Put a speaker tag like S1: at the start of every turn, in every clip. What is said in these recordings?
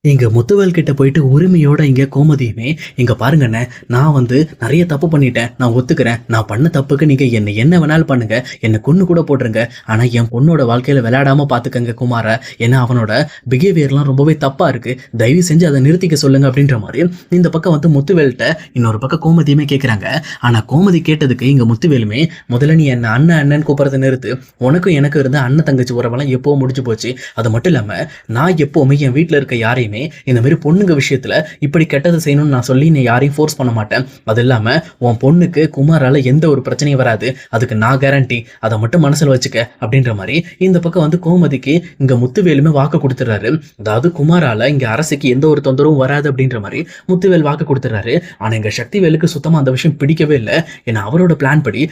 S1: இங்க முத்துவேல் கிட்ட போயிட்டு உரிமையோட இங்க கோமதியுமே, "இங்க பாருங்கண்ணே, நான் நெறைய தப்பு பண்ணிட்டேன். நான் ஒத்துக்கிறேன். நான் பண்ண தப்புக்கு நீங்க என்ன வேணாலும் பண்ணுங்க. என்ன கொன்னு கூட போட்டுருங்க. ஆனா என் பொண்ணோட வாழ்க்கையில விளையாடாம பாத்துக்கங்க குமார. ஏன்னா அவனோட பிஹேவியர்லாம் ரொம்பவே தப்பா இருக்கு. தயவு செஞ்சு அத நிறுத்திக்க சொல்லுங்க." அப்படின்ற மாரி இந்த பக்கம் முத்துவேல்ட்ட இன்னொரு பக்கம் கோமதியுமே கேட்குறாங்க. ஆனா கோமதி கேட்டதுக்கு இங்க முத்துவேலுமே, "முதல்ல நீ என்ன அண்ணன் அண்ணன்னு கூப்பிடுறத நிறுத்து. உனக்கும் எனக்கும் இருந்த அண்ணன் தங்கச்சி உறவெல்லாம் எப்பவோ முடிஞ்சு போச்சு. அது மட்டும் இல்லாம நான் எப்பவுமே என் வீட்ல இருக்க யாரையுமே இந்த மாதிரி பொண்ணுங்க விஷயத்துல இப்படி கெட்டது செய்யணும்னு நான் சொல்லி நீ யாரையும் ஃபோர்ஸ் பண்ண மாட்டேன். அது இல்லாம உன் பொண்ணுக்கு குமாரால எந்த ஒரு பிரச்சனையும் வராது. அதுக்கு நான் கேரண்டி. அதை மட்டும் மனசுல வச்சுக்க." அப்படின்ற மாதிரி இந்த பக்கம் கோமதிக்கு இங்க முத்துவேலுமே வாக்கு கொடுத்துறாரு. அதாவது குமாரால இங்க அரசுக்கு எந்த ஒரு தொந்தரவும் வராது அப்படின்ற மாதிரி முத்துவேல் வாக்கு கொடுத்துறாரு. ஆனா இங்க சக்திவேலுக்கு சுத்தமா அந்த விஷயம் பிடிக்கவே இல்லை. ஏன்னா அவரோட பிளான் படி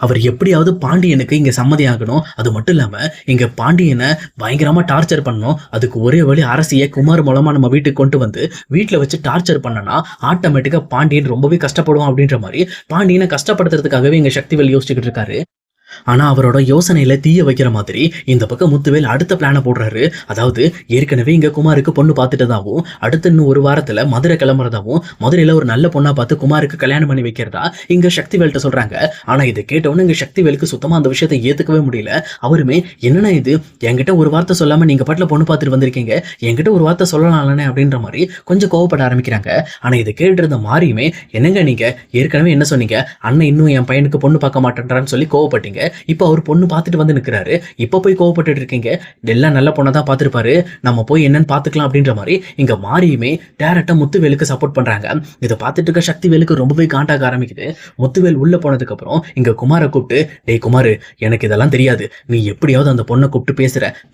S1: அவர் எப்படியாவது பாண்டியனுக்கு இங்க சம்மதி ஆகணும். அது மட்டும் இல்லாம இங்க பாண்டியனை பயங்கரமா டார்ச்சர் பண்ணணும். அதுக்கு ஒரே வழி அரசியை குமார் மூலமா நம்ம வீட்டுக்கு கொண்டு வீட்டுல வச்சு டார்ச்சர் பண்ணனா ஆட்டோமேட்டிக்கா பாண்டியன் ரொம்பவே கஷ்டப்படுவான் அப்படின்ற மாதிரி பாண்டியனை கஷ்டப்படுத்துறதுக்காகவே இங்க சக்திவேல் யோசிச்சுக்கிட்டு இருக்காரு. ஆனா அவரோட யோசனையில தீய வைக்கிற மாதிரி இந்த பக்கம் முத்துவேல் அடுத்த பிளான போடுறாரு. அதாவது ஏற்கனவே இங்க குமாருக்கு பொண்ணு பார்த்துட்டதாவும், அடுத்த இன்னும் ஒரு வாரத்துல மதுரை கிளம்புறதாவும், மதுரையில ஒரு நல்ல பொண்ணா பார்த்து குமாருக்கு கல்யாணம் பண்ணி வைக்கிறதா இங்க சக்திவேல்ட்ட சொல்றாங்க. ஆனா இதை கேட்டவொன்னு இங்க சக்திவேலுக்கு சுத்தமா அந்த விஷயத்தை ஏத்துக்கவே முடியல. அவருமே, "என்னன்னா இது, என்கிட்ட ஒரு வார்த்தை சொல்லாம நீங்க பாட்டுல பொண்ணு பார்த்துட்டு வந்திருக்கீங்க, என்கிட்ட ஒரு வார்த்தை சொல்லலாம்லனே" அப்படின்ற மாதிரி கொஞ்சம் கோவப்பட ஆரம்பிக்கிறாங்க. ஆனா இதை கேட்டிருந்த மாரியுமே, "என்னங்க நீங்க ஏற்கனவே என்ன சொன்னீங்க, அண்ணன் இன்னும் என் பையனுக்கு பொண்ணு பார்க்க மாட்டேன்றான்னு சொல்லி கோவப்பட்டீங்க. இப்போ அவர் பொண்ணு பார்த்துட்டு நிக்கிறாரு. இப்போ போய் கோவப்பட்டு இருக்கீங்க. எல்லாம் நல்ல பொண்ணை தான் பார்த்துருப்பாரு. நம்ம போய் என்னன்னு பார்த்துக்கலாம்." அப்படின்ற மாதிரி இங்க மாரியுமே டைரக்டா முத்துவேலுக்கு சப்போர்ட் பண்றாங்க. இதை பார்த்துட்டு இருக்க சக்திவேலுக்கு ரொம்பவே காண்டாக ஆரம்பிக்குது. முத்துவேல் உள்ள போனதுக்கு அப்புறம் இங்க குமாரை கூப்பிட்டு, "டேய் குமாரு, எனக்கு இதெல்லாம் தெரியாது. நீ எப்படியாவது அந்த பொண்ணை கூப்பிட்டு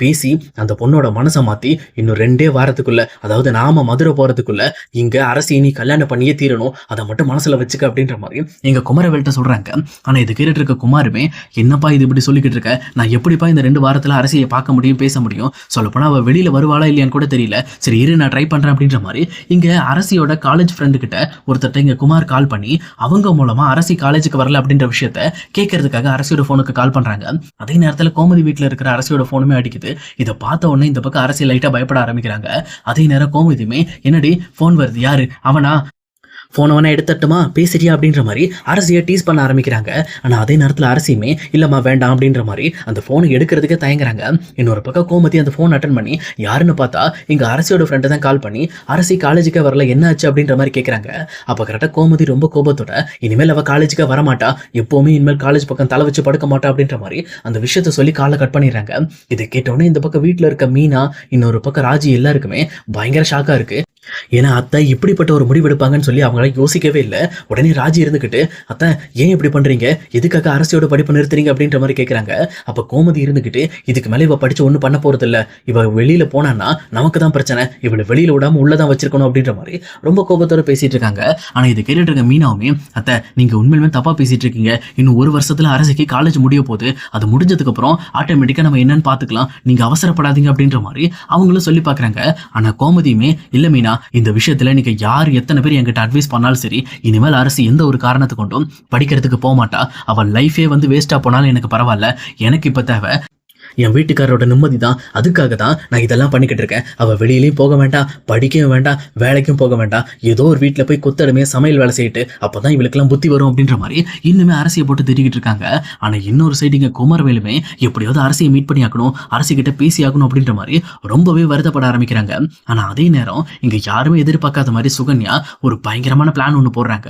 S1: பேசி அந்த பொண்ணோட மனசை மாத்தி இன்னும் 2 வாரத்துக்குள்ள, அதாவது நாம மதுரை போறதுக்குள்ள இங்க அரசியை நீ கல்யாணம் பண்ணியே தீரணும். அதை மட்டும் மனசுல வச்சுக்க." அப்படின்ற மாதிரி எங்க குமரவேல்ட்ட சொல்றாங்க. ஆனா இது கேட்டுட்டு இருக்க குமாருமே, "என்னப்பா இது இப்படி சொல்லிக்கிட்டு இருக்க? நான் எப்படிப்பா இந்த 2 வாரத்துல அரசியை பார்க்க முடியும், பேச முடியும்? சொல்லப்போனா அவ வெளியில வருவாளா இல்லையான்னு கூட தெரியல. சரி இரு, நான் ட்ரை பண்றேன்." அப்படின்ற மாதிரி இங்க அரசியோட காலேஜ் ஃப்ரெண்டு கிட்ட ஒருத்தட்ட இங்க குமார் கால் பண்ணி அவங்க மூலமா அரசி காலேஜுக்கு வரல அப்படின்ற விஷயத்த கேட்கறதுக்காக அரசியோட போனுக்கு கால் பண்றாங்க. அதே நேரத்துல கோமதி வீட்டுல இருக்கிற அரசியோட போனுமே அடிக்குது. இதை பார்த்த உடனே இந்த பக்கம் அரசி லைட்டா பயப்பட ஆரம்பிக்கிறாங்க. அதே நேரம் கோமதியுமே, "என்னடி போன் வருது, யாரு அவனா, போனை வேணா எடுத்துட்டுமா, பேசுறியா?" அப்படின்ற மாதிரி அரசியை டீஸ் பண்ண ஆரம்பிக்கிறாங்க. ஆனா அதே நேரத்தில் அரசியுமே, "இல்லம்மா வேண்டாம்" அப்படின்ற மாதிரி அந்த போனை எடுக்கிறதுக்கே தயங்குறாங்க. இன்னொரு பக்கம் கோமதி அந்த போன் அட்டன் பண்ணி யாருன்னு பார்த்தா இங்க அரசியோட ஃப்ரெண்டு தான் கால் பண்ணி, "அரசி காலேஜுக்கே வரல, என்ன ஆச்சு?" அப்படின்ற மாதிரி கேட்குறாங்க. அப்போ கரெக்டாக கோமதி ரொம்ப கோபத்தோட, "இனிமேல் அவள் காலேஜுக்கே வரமாட்டா, எப்போவுமே இனிமேல் காலேஜ் பக்கம் தலை வச்சு படுக்க மாட்டா" அப்படின்ற மாதிரி அந்த விஷயத்த சொல்லி காலை கட் பண்ணிடுறாங்க. இதை கேட்டோடனே இந்த பக்கம் வீட்டில் இருக்க மீனா, இன்னொரு பக்கம் ராஜி எல்லாருக்குமே பயங்கர ஷாக்கா இருக்கு. ஏன்னா அத்தை இப்படிப்பட்ட ஒரு முடிவு எடுப்பாங்கன்னு சொல்லி அவங்களால யோசிக்கவே இல்லை. உடனே ராஜி இருந்துகிட்டு, "அத்தை ஏன் இப்படி பண்றீங்க, எதுக்காக அரசியோட படிப்பு நிறுத்துறீங்க?" அப்படின்ற மாதிரி கேட்குறாங்க. அப்போ கோமதி இருந்துகிட்டு, "இதுக்கு மேலே இவ படிச்சு ஒன்றும் பண்ண போறது இல்லை. இவ வெளியில போனான்னா நமக்கு தான் பிரச்சனை. இவளை வெளியில விடாம உள்ளதான் வச்சிருக்கணும்" அப்படின்ற மாதிரி ரொம்ப கோபத்தோட பேசிட்டு இருக்காங்க. ஆனா இதை கேட்டுட்டு இருக்க மீனாவுமே, "அத்தை நீங்க உண்மையிலுமே தப்பா பேசிட்டு இருக்கீங்க. இன்னும் ஒரு வருஷத்துல அரசிக்கு காலேஜ் முடிய போகுது. அது முடிஞ்சதுக்கு அப்புறம் ஆட்டோமேட்டிக்கா நம்ம என்னன்னு பார்த்துக்கலாம். நீங்க அவசரப்படாதீங்க" அப்படின்ற மாதிரி அவங்களும் சொல்லி பார்க்குறாங்க. ஆனா கோமதியுமே, "இல்ல மீனா, இந்த விஷயத்துல நீங்க யார் எத்தனை பேர் என்கிட்ட அட்வைஸ் பண்ணாலும் சரி, இனிமேல் அரசு எந்த ஒரு காரணத்தை கொண்டும் படிக்கிறதுக்கு போக மாட்டா. அவள் லைஃபே வேஸ்டா போனாலும் எனக்கு பரவாயில்ல. எனக்கு இப்ப தேவை என் வீட்டுக்காரோட நிம்மதி தான். அதுக்காக தான் நான் இதெல்லாம் பண்ணிக்கிட்டு இருக்கேன். அவள் வெளியிலையும் போக வேண்டாம், படிக்கவும் வேண்டாம், வேலைக்கும் போக வேண்டாம். ஏதோ ஒரு வீட்டில் போய் கொத்தடமே சமையல் வேலை செய்யிட்டு அப்போதான் இவளுக்கெல்லாம் புத்தி வரும்." அப்படின்ற மாதிரி இன்னுமே அரசியை போட்டு திட்டிக்கிட்டு இருக்காங்க. ஆனால் இன்னொரு சைடு இங்கே குமரவேலுமே எப்படியாவது அரசியை மீட் பண்ணி ஆகணும், அரசிக்கிட்ட பேசி ஆகணும் அப்படின்ற மாதிரி ரொம்பவே வருத்தப்பட ஆரம்பிக்கிறாங்க. ஆனால் அதே நேரம் இங்கே யாருமே எதிர்பார்க்காத மாதிரி சுகன்யா ஒரு பயங்கரமான பிளான் ஒன்று போடுறாங்க.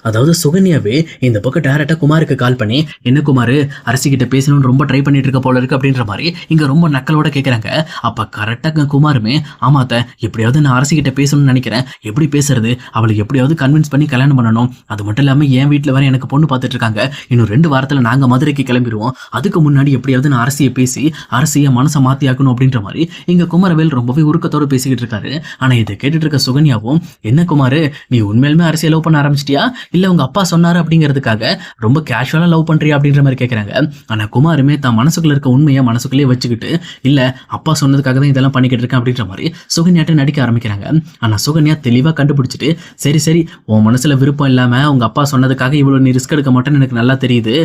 S1: அதாவது சுகன்யாவே இந்த பக்கம் டைரக்டா குமாருக்கு கால் பண்ணி, "என்ன குமாரு, அரசிக்கிட்ட பேசணும்னு ரொம்ப ட்ரை பண்ணிட்டு இருக்க போல இருக்கு" அப்படின்ற மாதிரி இங்க ரொம்ப நக்கலோட கேட்குறாங்க. அப்ப கரெக்டாக குமாருமே, "ஆமாத்த, எப்படியாவது நான் அரசிக்கிட்ட பேசணும்னு நினைக்கிறேன். எப்படி பேசுறது, அவளை எப்படியாவது கன்வின்ஸ் பண்ணி கல்யாணம் பண்ணணும். அது மட்டும் இல்லாம என் வீட்டில் வர எனக்கு பொண்ணு பார்த்துட்டு இருக்காங்க. இன்னும் 2 வாரத்துல நாங்க மதுரைக்கு கிளம்பிடுவோம். அதுக்கு முன்னாடி எப்படியாவது நான் அரசியை பேசி அரசியை மனசை மாத்தி ஆக்கணும்" அப்படின்ற மாதிரி இங்க குமரவேல் ரொம்பவே உருக்கத்தோட பேசிக்கிட்டு இருக்காரு. ஆனா இதை கேட்டுட்டு இருக்க சுகன்யாவும், "என்ன குமாரு, நீ உண்மையிலுமே அரசியல் லவ் பண்ண ஆரம்பிச்சிட்டியா, இல்ல உங்க அப்பா சொன்னாரு அப்படிங்கிறதுக்காக ரொம்ப கேஷுவலா லவ் பண்றியா?" அப்படின்ற மாதிரி கேட்கறாங்க. ஆனா குமாருமே தான் மனசுக்குள்ள இருக்க உண்மையை மனசுக்குள்ளேயே வச்சுக்கிட்டு, "இல்ல, அப்பா சொன்னதுக்காக தான் இதெல்லாம் பண்ணிக்கிட்டு இருக்கேன்" அப்படின்ற மாதிரி சுகன்யாட்ட நடிக்க ஆரம்பிக்கிறாங்க. ஆனா சுகன்யா தெளிவா கண்டுபிடிச்சிட்டு, "சரி சரி, உன் மனசுல விருப்பம் இல்லாம உங்க அப்பா சொன்னதுக்காக இவ்வளவு நீ ரிஸ்க் எடுக்க மாட்டேன்னு எனக்கு நல்லா தெரியுது.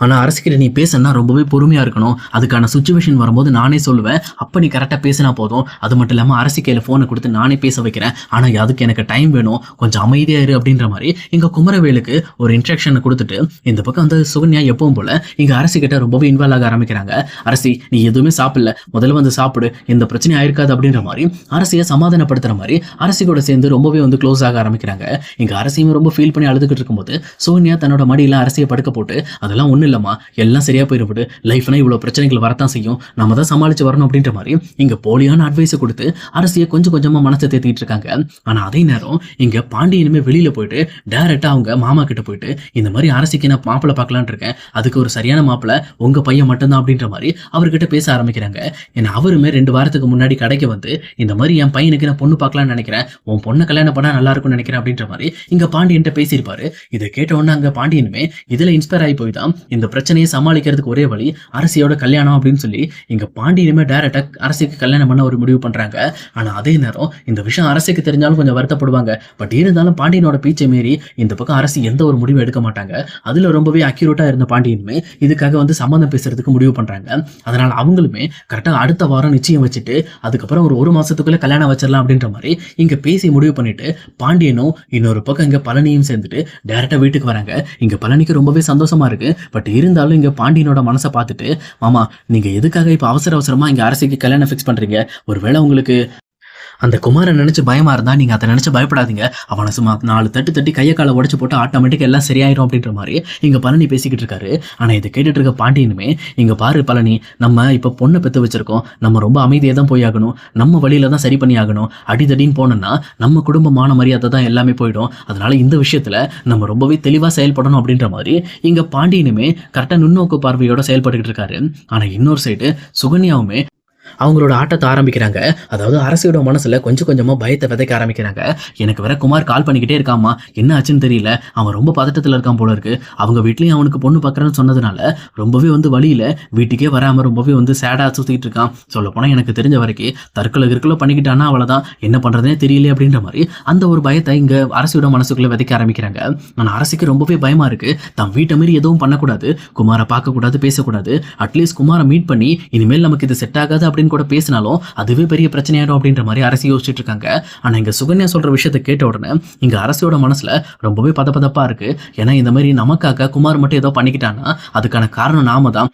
S1: ஆனா அரசிக்கிட்ட நீ பேசணும்னா ரொம்பவே பொறுமையா இருக்கணும். அதுக்கான சிச்சுவேஷன் வரும்போது நானே சொல்லுவேன். அப்ப நீ கரெக்ட்டா பேசினா போதும். அது மட்டும் இல்லாம அரசி கையில ஃபோன குடுத்து நானே பேச வைக்கிறேன். ஆனா அதுக்கு எனக்கு டைம் வேணும். கொஞ்சம் அமைதியா இரு அப்படின்ற மாரி இங்க குமரவேலுக்கு ஒரு இன்ஸ்ட்ரக்ஷன குடுத்துட்டு, இந்த பக்கம் வந்து சுகன்யா எப்பவும் போல இங்க அரசி கிட்ட ரொம்பவே இன்வால்வ் ஆக ஆரம்பிக்கிறாங்க. அரசி நீ எதுவுமே சாப்பிடல. முதல்ல வந்து சாப்பிடு. எந்த பிரச்சனையும் ஆயிருக்காது அப்படின்ற மாரி அரசிய சமாதானப்படுத்துற மாரி அரசி கூட சேர்ந்து ரொம்பவே வந்து க்ளோஸ் ஆக ஆரம்பிக்கிறாங்க. இங்க அரசியும் ரொம்ப ஃபீல் பண்ணி அழுதுகிட்டு இருக்கும்போது, சோனியா தன்னோட மடியில அரசிய படுக்க போட்டு, அதெல்லாம் ஒண்ணும் இல்லம்மா. எல்லாம் சரியா போயிடும் விடு. லைஃப்னா இவ்வளவு பிரச்சனைகள் வரத்தான் செய்யும். நம்ம தான் சமாளிச்சு வரணும் அப்படின்ற மாரி இங்க போலியான அட்வைஸ குடுத்து அரசிய கொஞ்சம் கொஞ்சமா மனச தேத்திட்டு இருக்காங்க. ஆனா அதே நேரம் இங்க பாண்டியனுமே வெளியில போயிட்டு டைரக்ட்டா அவங்க மாமா கிட்ட போயிட்டு இந்த மாரி அரசிக்கு நான் மாப்பிள்ளை பார்க்கலாம்னு இருக்கேன். அதுக்கு ஒரு சரியான மாப்பிள்ளை உங்க பையன் மட்டும் தான் அப்படின்ற மாரி அவர்கிட்ட பேச ஆரம்பிக்கிறாங்க. ஏன்னா அவருமே 2 வாரத்துக்கு முன்னாடி கடைக்கு வந்து இந்த மாரி என் பையனுக்கு நான் பொண்ணு பார்க்கலாம்னு நினைக்கிறேன். உன் பொண்ண கல்யாணம் பண்ணா நல்லா இருக்கும்னு நினைக்கிறேன் அப்படின்ற மாரி இங்க பாண்டியன்ட்ட பேசியிருப்பாரு. இத கேட்ட உடனே அங்க பாண்டியனுமே இதுல இன்ஸ்பயர் ஆகி போய் தான் இந்த பிரச்சனையை சமாளிக்கிறதுக்கு ஒரே வழி அரசியோட கல்யாணம் அப்படின்னு சொல்லி இங்க பாண்டியனுமே டைரக்டா அரசிக்கு கல்யாணம் பண்ண ஒரு முடிவு பண்றாங்க. ஆனா அதே நேரம் இந்த விஷயம் அரசிக்கு தெரிஞ்சாலும் கொஞ்சம் வருத்தப்படுவாங்க. பட் இருந்தாலும் பாண்டியனோட பீச்சை மீறி இந்த பக்கம் அரசு எந்த ஒரு முடிவும் எடுக்க மாட்டாங்க. அதுல ரொம்பவே அக்யூரேட்டா இருந்த பாண்டியனுமே இதுக்காக வந்து சம்மந்தம் பேசுறதுக்கு முடிவு பண்றாங்க. அதனால அவங்களுமே கரெக்டா அடுத்த வாரம் நிச்சயம் வச்சுட்டு அதுக்கப்புறம் ஒரு மாசத்துக்குள்ள கல்யாணம் வச்சிடலாம் அப்படின்ற மாதிரி இங்க பேசி முடிவு பண்ணிட்டு பாண்டியனும் இன்னொரு பக்கம் இங்க பழனியும் சேர்ந்துட்டு டைரக்டா வீட்டுக்கு வராங்க. இங்க பழனிக்கு ரொம்பவே சந்தோஷமா இருக்கு. பட் இருந்தாலும் இங்க பாண்டியனோட மனசை பார்த்துட்டு, மாமா நீங்க எதுக்காக இப்ப அவசர அவசரமா இங்க அரசிக்கு கல்யாணம் ஃபிக்ஸ் பண்றீங்க? ஒருவேளை உங்களுக்கு அந்த குமாரன் நினைச்சு பயமா இருந்தா நீங்க அதை நினைச்சு பயப்படாதீங்க. அவனை சும்மா 4 தட்டு தட்டி கையை காலை உடைச்சு போட்டு ஆட்டோமேட்டிக்கா எல்லாம் சரியாயிரும் அப்படின்ற மாதிரி இங்க பழனி பேசிக்கிட்டு இருக்காரு. ஆனா இதை கேட்டுட்டு இருக்க பாண்டியனுமே, இங்க பாரு பழனி, நம்ம இப்ப பொண்ணை பெத்து வச்சிருக்கோம். நம்ம ரொம்ப அமைதியா தான் போய் ஆகணும். நம்ம வழியில தான் சரி பண்ணி ஆகணும். அடிதடின்னு போனோம்னா நம்ம குடும்பமான மரியாதை தான் எல்லாமே போயிடும். அதனால இந்த விஷயத்துல நம்ம ரொம்பவே தெளிவா செயல்படணும் அப்படின்ற மாதிரி இங்க பாண்டியனுமே கரெக்டா நுண்ணோக்கு பார்வையோட செயல்பட்டுக்கிட்டு இருக்காரு. ஆனா இன்னொரு சைடு சுகன்யாவுமே அவங்களோட ஆட்டத்தை ஆரம்பிக்கிறாங்க. அதாவது அரசியோட மனசுல கொஞ்சம் கொஞ்சமா பயத்தை விதைக்க ஆரம்பிக்கிறாங்க. எனக்கு வேற குமார் கால் பண்ணிக்கிட்டே இருக்காமா, என்ன ஆச்சுன்னு தெரியல, அவன் ரொம்ப பதட்டத்துல இருக்கான் போல இருக்கு. அவங்க வீட்லயும் அவனுக்கு பொண்ணு பார்க்கறேன்னு சொன்னதுனால ரொம்பவே வந்து வழியில வீட்டுக்கே வராம ரொம்பவே வந்து சேடா சுத்திட்டு இருக்கான். சொல்ல போனா எனக்கு தெரிஞ்ச வரைக்கும் தற்கொலை பண்ணிக்கிட்டானா அவ்வளவுதான், என்ன பண்றதுனே தெரியல அப்படின்ற மாதிரி அந்த ஒரு பயத்தை இங்க அரசியோட மனசுக்குள்ள விதைக்க ஆரம்பிக்கிறாங்க. ஆனா அரசிக்கு ரொம்பவே பயமா இருக்கு. தான் வீட்டை மீறி எதுவும் பண்ணக்கூடாது, குமாரை பார்க்க கூடாது, பேசக்கூடாது. அட்லீஸ்ட் குமாரை மீட் பண்ணி இனிமேல் நமக்கு இது செட் ஆகாது அப்படின்னு கூட பேசினாலும் அதுவே பெரிய பிரச்சனையாயிடும் அப்படின்ற மாதிரி அரசு யோசிச்சுட்டு இருக்காங்க. ஆனா இங்க சுகன்யா சொல்ற விஷயத்தை கேட்ட உடனே இங்க அரசியோட மனசுல ரொம்பவே பதப்பதப்பா இருக்கு. ஏன்னா இந்த மாதிரி நமக்காக குமார் மட்டும் ஏதோ பண்ணிக்கிட்டானா அதுக்கான காரணம் நாம தான்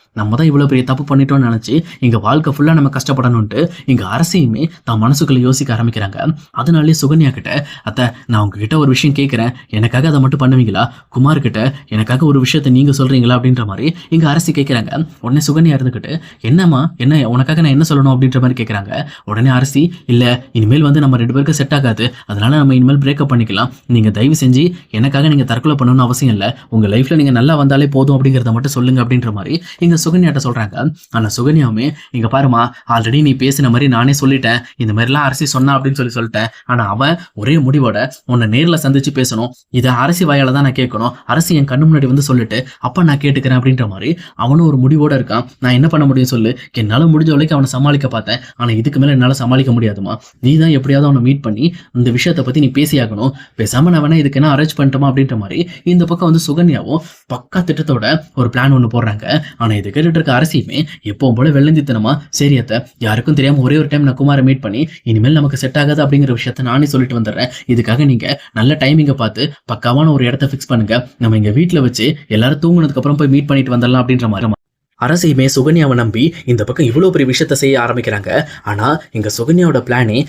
S1: இவ்வளவு பெரிய தப்பு பண்ணிட்டோம்னு நினைச்சு இங்க வாழ்க்கை ஃபுல்லா நம்ம கஷ்டப்படணும்ட்டு இங்க அரசியுமே தான் மனசுக்குள்ள யோசிக்க ஆரம்பிக்கிறாங்க. அதனாலே சுகன்யா கிட்ட, அத்தை நான் உங்ககிட்ட ஒரு விஷயம் கேட்கிறேன், எனக்காக அதை மட்டும் பண்ணுவீங்களா? குமார் கிட்ட எனக்காக ஒரு விஷயத்த நீங்க சொல்றீங்களா அப்படின்ற மாதிரி இங்க அரசி கேட்கிறாங்க. உடனே சுகன்யா இருந்துகிட்டு, என்னம்மா, என்ன உனக்காக நான் என்ன சொல்லணும் அப்படின்ற மாதிரி கேட்குறாங்க. உடனே அரசி, இல்ல இனிமேல் வந்து நம்ம 2 பேருக்கு செட் ஆகாது, அதனால நம்ம இனிமேல் பிரேக்கப் பண்ணிக்கலாம். நீங்க தயவு செஞ்சு எனக்காக நீங்க தற்கொலை பண்ணணும்னு அவசியம் இல்லை, உங்க லைஃப்ல நீங்க நல்லா வந்தாலே போதும் அப்படிங்கிறத மட்டும் சொல்லுங்க அப்படின்ற மாதிரி இங்க சுகன்யாட்ட சொல்றாங்க. ஆனா சுகன்யாவுமே, இங்க பாருமா, ஆல்ரெடி நீ பேசின மாதிரி நானே சொல்லிட்டேன், இந்த மாதிரிலாம் அரசி சொன்னா அப்படின்னு சொல்லிட்டேன். ஆனா அவன் ஒரே முடிவோட உன்னை நேர்ல சந்திச்சு பேசணும், இதை அரசி வாயால தான் நான் கேட்கணும், அரசி என் கண்ணு முன்னாடி வந்து சொல்லிட்டு அப்ப நான் கேட்டுக்கிறேன் அப்படின்ற மாதிரி அவனும் ஒரு முடிவோட இருக்கான். நான் என்ன பண்ண முடியும் சொல்லு, என்னால முடிஞ்ச வரைக்கும் அவனை சமாளிக்க பார்த்தேன், ஆனா இதுக்கு மேல என்னால சமாளிக்க முடியாதுமா, நீ தான் எப்படியாவது அவனை மீட் பண்ணி இந்த விஷயத்தை பத்தி நீ பேசியாகணும், பேசாம நான் வேணா இதுக்கு என்ன அரேஞ்ச் பண்ணிட்டோமா அப்படின்ற மாதிரி இந்த பக்கம் வந்து சுகன்யாவும் பக்கா திட்டத்தோட ஒரு பிளான் ஒன்று போடுறாங்க. ஆனா இது கேட்டுட்டு இருக்க அரசியுமே எப்பவும் போல வெள்ளந்தித்தனமா, சரியத்தை யாருக்கும் தெரியாம ஒரே ஒரு டைம் நான் குமாரை மீட் பண்ணி இனிமேல் நமக்கு செட் ஆகாது அப்படிங்கிற விஷயத்த நானே சொல்லிட்டு வந்துடுறேன், இதுக்காக நீங்க நல்ல டைமிங்கை பார்த்து பக்காவான ஒரு இடத்த ஃபிக்ஸ் பண்ணுங்க, நம்ம இங்க வீட்டுல வச்சு எல்லாரும் தூங்குனதுக்கு அப்புறம் போய் மீட் பண்ணிட்டு வந்துடலாம் அப்படின்ற மாதிரி அரசியுமே சுகன்யாவை நம்பி இந்த பக்கம் இவ்வளவு பெரிய விஷயத்த செய்ய ஆரம்பிக்கிறாங்க. ஆனா இங்க சுகன்யாவோட பிளானே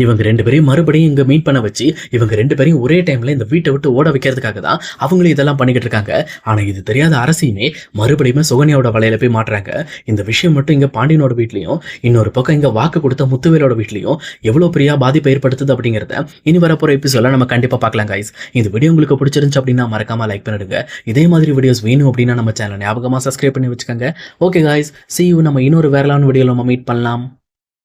S1: இவங்க 2 பேரையும் மறுபடியும் இங்க மீட் பண்ண வச்சு இவங்க 2 பேரையும் ஒரே டைம்ல இந்த வீட்டை விட்டு ஓட வைக்கிறதுக்காக தான் அவங்களும் இதெல்லாம் பண்ணிக்கிட்டு இருக்காங்க. ஆனா இது தெரியாத அரசியுமே மறுபடியும் சுகன்யாவோட வலையில போய் மாட்டுறாங்க. இந்த விஷயம் மட்டும் இங்க பாண்டியனோட வீட்லயும் இன்னொரு பக்கம் இங்க வாக்கு கொடுத்த முத்துவேலோட வீட்லயும் எவ்வளவு பெரிய பாதிப்பை ஏற்படுத்துது அப்படிங்கிறத இனி வரப்போற எபிசோட்ல நம்ம கண்டிப்பா பார்க்கலாம் கைஸ். இந்த வீடியோ உங்களுக்கு பிடிச்சிருந்துச்சு அப்படின்னா மறக்காம லைக் பண்ணிடுங்க. இதே மாதிரி வீடியோஸ் வேணும் அப்படின்னா நம்ம சேனல் ஞாபகமா சப்ஸ்கிரைப் பண்ணி வச்சுக்கோங்க. Okay guys, see you. நம்ம இன்னொரு வேறலான வீடியோல நம்ம மீட் பண்ணலாம்.